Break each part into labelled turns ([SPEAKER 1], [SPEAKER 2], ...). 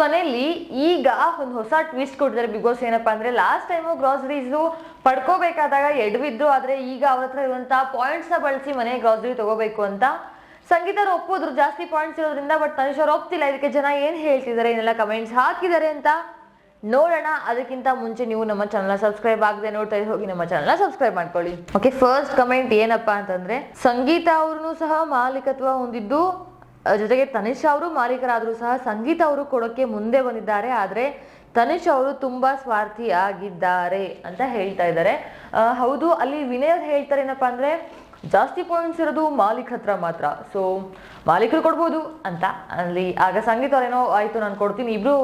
[SPEAKER 1] ಮನೆಯಲ್ಲಿ ಈಗ ಒಂದು ಹೊಸ ಟ್ವಿಸ್ಟ್ ಕೊಟ್ಟಿದ್ದಾರೆ ಬಿಗ್ ಬಾಸ್. ಏನಪ್ಪಾ ಅಂದ್ರೆ ಲಾಸ್ಟ್ ಟೈಮು ಗ್ರಾಸರೀಸ್ ಪಡ್ಕೋಬೇಕಾದಾಗ ಎಡವಿದ್ರು, ಆದ್ರೆ ಈಗ ಅವ್ರ ಹತ್ರ ಇರುವಂತಹ ಪಾಯಿಂಟ್ಸ್ ನ ಬಳಸಿ ಮನೆ ಗ್ರಾಸರಿ ತಗೋಬೇಕು ಅಂತ ಸಂಗೀತ ಅವ್ರು ಒಪ್ಪೋದ್ರು ಜಾಸ್ತಿ ಪಾಯಿಂಟ್ಸ್ ಇರೋದ್ರಿಂದ. ಬಟ್ ತನಿಷ್ ಅವ್ರು ಒಪ್ತಿಲ್ಲ. ಇದಕ್ಕೆ ಜನ ಏನ್ ಹೇಳ್ತಿದ್ದಾರೆ, ಏನೆಲ್ಲ ಕಮೆಂಟ್ಸ್ ಹಾಕಿದ್ದಾರೆ ಅಂತ ನೋಡೋಣ. ಅದಕ್ಕಿಂತ ಮುಂಚೆ ನೀವು ನಮ್ಮ ಚಾನಲ್ ಸಬ್ಸ್ಕ್ರೈಬ್ ಆಗದೆ ನೋಡ್ತಾ ಹೋಗಿ ನಮ್ಮ ಚಾನಲ್ ಸಬ್ಸ್ಕ್ರೈಬ್ ಮಾಡ್ಕೊಳ್ಳಿ. ಓಕೆ, ಫಸ್ಟ್ ಕಮೆಂಟ್ ಏನಪ್ಪಾ ಅಂತಂದ್ರೆ, ಸಂಗೀತ ಅವ್ರನ್ನು ಸಹ ಮಾಲೀಕತ್ವ ಹೊಂದಿದ್ದು, ಜೊತೆಗೆ ತನಿಷ್ ಅವರು ಮಾಲೀಕರಾದ್ರೂ ಸಹ ಸಂಗೀತ ಅವರು ಕೊಡೋಕೆ ಮುಂದೆ ಬಂದಿದ್ದಾರೆ. ಆದ್ರೆ ತನಿಷ್ ಅವರು ತುಂಬಾ ಸ್ವಾರ್ಥಿ ಆಗಿದ್ದಾರೆ ಅಂತ ಹೇಳ್ತಾ ಇದ್ದಾರೆ. ಹೌದು, ಅಲ್ಲಿ ವಿನಯ್ ಅವ್ರು ಹೇಳ್ತಾರೆ ಏನಪ್ಪಾ ಅಂದ್ರೆ ಜಾಸ್ತಿ ಪಾಯಿಂಟ್ಸ್ ಇರೋದು ಮಾಲೀಕರ ಹತ್ರ ಮಾತ್ರ, ಸೊ ಮಾಲೀಕರು ಕೊಡ್ಬೋದು ಅಂತ. ಅಲ್ಲಿ ಆಗ ಸಂಗೀತ ಅವ್ರೇನೋ ಆಯ್ತು ನಾನು ಕೊಡ್ತೀನಿ, ಇಬ್ರು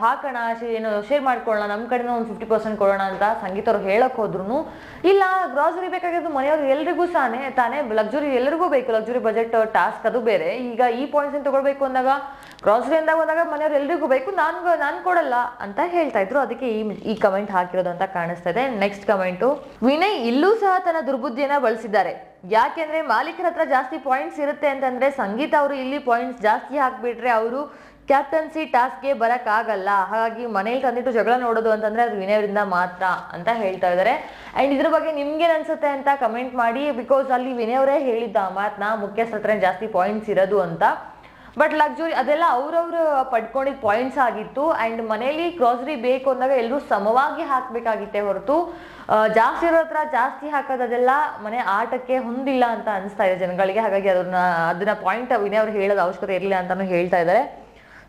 [SPEAKER 1] ಹಾಕೋಣ, ಏನೋ ಶೇರ್ ಮಾಡ್ಕೊಳ್ಳೋಣ, ನಮ್ಮ ಕಡೆನೂ ಒಂದು 50% ಕೊಡೋಣ ಅಂತ ಸಂಗೀತ ಅವ್ರು ಹೇಳಕ್ ಹೋದ್ರು. ಇಲ್ಲ, ಗ್ರಾಸರಿ ಬೇಕಾಗಿರೋದು ಮನೆಯವ್ರು ಎಲ್ರಿಗೂ ತಾನೇ ಲಕ್ಸುರಿ ಎಲ್ಲರಿಗೂ ಬೇಕು, ಲಕ್ಸುರಿ ಬಜೆಟ್ ಟಾಸ್ಕ್ ಅದು ಬೇರೆ. ಈಗ ಈ ಪಾಯಿಂಟ್ಸ್ ತಗೊಳ್ಬೇಕು ಅಂದಾಗ, ಗ್ರಾಸರಿ ಅಂದಾಗ ಹೋದಾಗ ಮನೆಯವ್ರು ಎಲ್ರಿಗೂ ಬೇಕು, ನಾನು ಕೊಡಲ್ಲ ಅಂತ ಹೇಳ್ತಾ ಇದ್ರು. ಅದಕ್ಕೆ ಈ ಕಮೆಂಟ್ ಹಾಕಿರೋದು ಅಂತ ಕಾಣಿಸ್ತಾ ಇದೆ. ನೆಕ್ಸ್ಟ್ ಕಮೆಂಟು, ವಿನಯ್ ಇಲ್ಲೂ ಸಹ ತನ್ನ ದುರ್ಬುದ್ಧಿಯನ್ನ ಬಳಸಿದ್ದಾರೆ. ಯಾಕೆಂದ್ರೆ ಮಾಲೀಕರ ಹತ್ರ ಜಾಸ್ತಿ ಪಾಯಿಂಟ್ಸ್ ಇರುತ್ತೆ ಅಂತಂದ್ರೆ ಸಂಗೀತ ಅವರು ಇಲ್ಲಿ ಪಾಯಿಂಟ್ಸ್ ಜಾಸ್ತಿ ಹಾಕ್ಬಿಟ್ರೆ ಅವರು ಕ್ಯಾಪ್ಟನ್ಸಿ ಟಾಸ್ಕ್ಗೆ ಬರಕ್ ಆಗಲ್ಲ. ಹಾಗಾಗಿ ಮನೇಲಿ ತಂದಿಟ್ಟು ಜಗಳ ನೋಡೋದು ಅಂತಂದ್ರೆ ಅದು ವಿನಯ್ ಅವರಿಂದ ಮಾತ್ರ ಅಂತ ಹೇಳ್ತಾ ಇದ್ದಾರೆ. ಅಂಡ್ ಇದ್ರ ಬಗ್ಗೆ ನಿಮ್ಗೆ ಅನ್ಸುತ್ತೆ ಅಂತ ಕಮೆಂಟ್ ಮಾಡಿ. ಬಿಕಾಸ್ ಅಲ್ಲಿ ವಿನಯ್ ಅವರೇ ಹೇಳಿದ್ದ ಆ ಮಾತನ್ನ, ಮುಖ್ಯಸ್ಥರ ಹತ್ರ ಜಾಸ್ತಿ ಪಾಯಿಂಟ್ಸ್ ಇರೋದು ಅಂತ. ಬಟ್ ಲಕ್ಸುರಿ ಅದೆಲ್ಲ ಅವ್ರವ್ರು ಪಡ್ಕೊಂಡಿದ್ದ ಪಾಯಿಂಟ್ಸ್ ಆಗಿತ್ತು. ಅಂಡ್ ಮನೇಲಿ ಗ್ರಾಸರಿ ಬೇಕು ಅಂದಾಗ ಎಲ್ಲರೂ ಸಮವಾಗಿ ಹಾಕ್ಬೇಕಾಗಿತ್ತೆ ಹೊರತು ಜಾಸ್ತಿ ಇರೋ ಹತ್ರ ಜಾಸ್ತಿ ಹಾಕೋದು ಅದೆಲ್ಲ ಮನೆ ಆಟಕ್ಕೆ ಹೊಂದಿಲ್ಲ ಅಂತ ಅನಿಸ್ತಾ ಇದೆ ಜನಗಳಿಗೆ. ಹಾಗಾಗಿ ಅದನ್ನ ಪಾಯಿಂಟ್ ವಿನಯ್ ಅವ್ರು ಹೇಳೋದು ಅವಶ್ಯಕತೆ ಇರಲಿಲ್ಲ ಅಂತಾನು ಹೇಳ್ತಾ ಇದ್ದಾರೆ.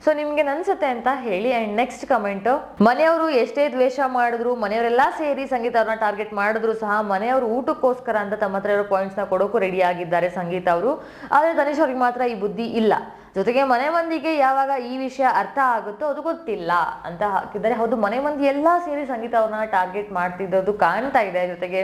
[SPEAKER 1] ಸೊ ನಿಮ್ಗೆ ಅನ್ಸುತ್ತೆ ಅಂತ ಹೇಳಿ. ಅಂಡ್ ನೆಕ್ಸ್ಟ್ ಕಮೆಂಟ್, ಮನೆಯವರು ಎಷ್ಟೇ ದ್ವೇಷ ಮಾಡಿದ್ರು, ಮನೆಯವರೆಲ್ಲ ಸೇರಿ ಸಂಗೀತ ಅವ್ರನ್ನ ಟಾರ್ಗೆಟ್ ಮಾಡಿದ್ರು ಸಹ ಮನೆಯವರು ಊಟಕ್ಕೋಸ್ಕರ ಅಂತ ತಮ್ಮ ಹತ್ರ ಇರೋ ಪಾಯಿಂಟ್ಸ್ ನ ಕೊಡೋಕು ರೆಡಿ ಆಗಿದ್ದಾರೆ ಸಂಗೀತ ಅವರು. ಆದ್ರೆ ತನಿಷ್ ಅವ್ರಿಗೆ ಮಾತ್ರ ಈ ಬುದ್ಧಿ ಇಲ್ಲ. ಜೊತೆಗೆ ಮನೆ ಮಂದಿಗೆ ಯಾವಾಗ ಈ ವಿಷಯ ಅರ್ಥ ಆಗುತ್ತೋ ಅದು ಗೊತ್ತಿಲ್ಲ ಅಂತ ಹಾಕಿದ್ದಾರೆ. ಹೌದು, ಮನೆ ಮಂದಿ ಎಲ್ಲಾ ಸೇರಿ ಸಂಗೀತ ಅವ್ರನ್ನ ಟಾರ್ಗೆಟ್ ಮಾಡ್ತಿದ್ದದ್ದು ಕಾಣ್ತಾ ಇದೆ. ಜೊತೆಗೆ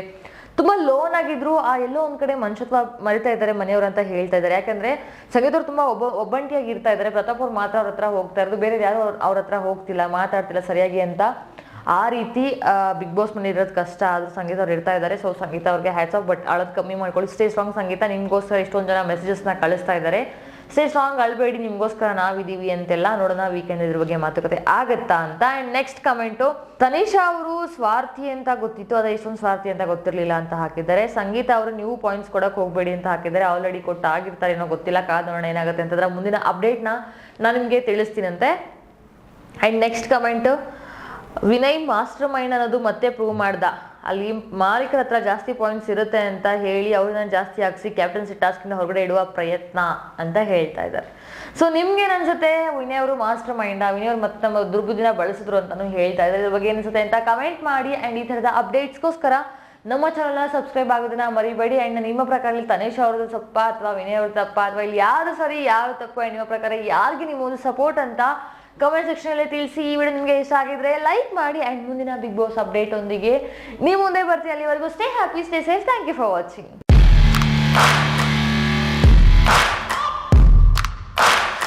[SPEAKER 1] ತುಂಬಾ ಲೋನ್ ಆಗಿದ್ರು, ಆ ಎಲ್ಲೋ ಒಂದ್ ಕಡೆ ಮನುಷ್ಯತ್ವ ಮರಿತಾ ಇದ್ದಾರೆ ಮನೆಯವರು ಅಂತ ಹೇಳ್ತಾ ಇದ್ದಾರೆ. ಯಾಕಂದ್ರೆ ಸಂಗೀತ ಅವ್ರು ತುಂಬಾ ಒಬ್ಬಂಟಿಯಾಗಿ ಇರ್ತಾ ಇದ್ದಾರೆ. ಪ್ರತಾಪ್ ಅವ್ರು ಮಾತ್ರ ಅವ್ರ ಹತ್ರ ಹೋಗ್ತಾ ಇರೋದು, ಬೇರೆ ಯಾರು ಅವ್ರ ಹತ್ರ ಹೋಗ್ತಿಲ್ಲ, ಮಾತಾಡ್ತಿಲ್ಲ ಸರಿಯಾಗಿ ಅಂತ. ಆ ರೀತಿ ಬಿಗ್ ಬಾಸ್ ಮನೆ ಇರೋದು ಕಷ್ಟ. ಆದ್ರೂ ಸಂಗೀತ ಅವ್ರು ಇರ್ತಾ ಇದ್ದಾರೆ. ಸೊ ಸಂಗೀತ ಅವ್ರಿಗೆ ಹ್ಯಾಟ್ಸ್ ಆಫ್. ಬಟ್ ಅಳೋದು ಕಮ್ಮಿ ಮಾಡ್ಕೊಳ್ಳಿ, ಸ್ಟೇ ಸ್ಟ್ರಾಂಗ್ ಸಂಗೀತ. ನಿಮ್ಗೋಸ್ಕರ ಇಷ್ಟೊಂದು ಜನ ಮೆಸೇಜಸ್ ನ ಕಳಿಸ್ತಾ ಇದ್ದಾರೆ. ಸ್ಟೇ ಸ್ಟ್ರಾಂಗ್, ಅಳ್ಬೇಡಿ, ನಿಮ್ಗೋಸ್ಕರ ನಾವಿದೀವಿ ಅಂತೆಲ್ಲ. ನೋಡೋಣ ವೀಕೆಂಡ್ ಇದ್ರ ಬಗ್ಗೆ ಮಾತುಕತೆ ಆಗತ್ತಾ ಅಂತ. ಅಂಡ್ ನೆಕ್ಸ್ಟ್ ಕಮೆಂಟು, ತನಿಷಾ ಅವರು ಸ್ವಾರ್ಥಿ ಅಂತ ಗೊತ್ತಿತ್ತು, ಅದೇ ಇಷ್ಟೊಂದು ಸ್ವಾರ್ಥಿ ಅಂತ ಗೊತ್ತಿರ್ಲಿಲ್ಲ ಅಂತ ಹಾಕಿದ್ದಾರೆ. ಸಂಗೀತ ಅವರು ನೀವು ಪಾಯಿಂಟ್ಸ್ ಕೊಡಕ್ ಹೋಗ್ಬೇಡಿ ಅಂತ ಹಾಕಿದ್ದಾರೆ. ಆಲ್ರೆಡಿ ಕೊಟ್ಟಾಗಿರ್ತಾರೆ ಏನೋ ಗೊತ್ತಿಲ್ಲ, ಕಾದ್ ನೋಡೋಣ ಏನಾಗುತ್ತೆ ಅಂತಂದ್ರೆ ಮುಂದಿನ ಅಪ್ಡೇಟ್ನ ನಾನು ನಿಮಗೆ ತಿಳಿಸ್ತೀನಂತೆ. And next comment, Vinay master mind ಅನ್ನೋದು ಮತ್ತೆ ಪ್ರೂವ್ ಮಾಡ್ದ. ಅಲ್ಲಿ ಮಾಲೀಕರ ಹತ್ರ ಜಾಸ್ತಿ ಪಾಯಿಂಟ್ಸ್ ಇರುತ್ತೆ ಅಂತ ಹೇಳಿ ಅವ್ರನ್ನ ಜಾಸ್ತಿ ಹಾಕ್ಸಿ ಕ್ಯಾಪ್ಟನ್ಸಿ ಟಾಸ್ಕಿಂದ ಹೊರಗಡೆ ಇಡುವ ಪ್ರಯತ್ನ ಅಂತ ಹೇಳ್ತಾ ಇದ್ದಾರೆ. ಸೊ ನಿಮ್ಗೆ ಅನ್ಸುತ್ತೆ ವಿನಯ್ ಅವರು ಮಾಸ್ಟರ್ ಮೈಂಡ್, ವಿನಯ್ ಅವರು ಮತ್ತೆ ನಮ್ಮ ದುರ್ಬುದ್ಧಿನ ಬಳಸಿದ್ರು ಅಂತಾನು ಹೇಳ್ತಾ ಇದ್ದಾರೆ. ಇದ್ರ ಬಗ್ಗೆ ಏನಿಸುತ್ತೆ ಅಂತ ಕಮೆಂಟ್ ಮಾಡಿ. ಅಂಡ್ ಈ ತರದ ಅಪ್ಡೇಟ್ಸ್ಗೋಸ್ಕರ ನಮ್ಮ ಚಾನಲ್ನ ಸಬ್ಸ್ಕ್ರೈಬ್ ಆಗೋದನ್ನ ಮರಿಬೇಡಿ. ಅಂಡ್ ನಿಮ್ಮ ಪ್ರಕಾರ ತನಿಷ್ ಅವ್ರದ್ದು ತಪ್ಪ ಅಥವಾ ವಿನಯ್ ಅವ್ರ ತಪ್ಪ ಅಥವಾ ಇಲ್ಲಿ ಯಾರು ಸರಿ ಯಾರು ತಪ್ಪು, ಅಂಡ್ ನಿಮ್ಮ ಪ್ರಕಾರ ಯಾರಿಗೆ ನೀವು ಒಂದು ಸಪೋರ್ಟ್ ಅಂತ ಕಮೆಂಟ್ ಸೆಕ್ಷನ್ ಅಲ್ಲಿ ತಿಳಿಸಿ. ಈ ವಿಡಿಯೋ ನಿಮಗೆ ಇಷ್ಟ ಆಗಿದ್ರೆ ಲೈಕ್ ಮಾಡಿ. ಅಂಡ್ ಮುಂದಿನ ಬಿಗ್ ಬಾಸ್ ಅಪ್ಡೇಟ್ ಒಂದಿಗೆ ನೀವು ಮುಂದೆ ಬರ್ತೀವಿ. ಅಲ್ಲಿವರೆಗೂ stay happy, stay safe. Thank you for watching.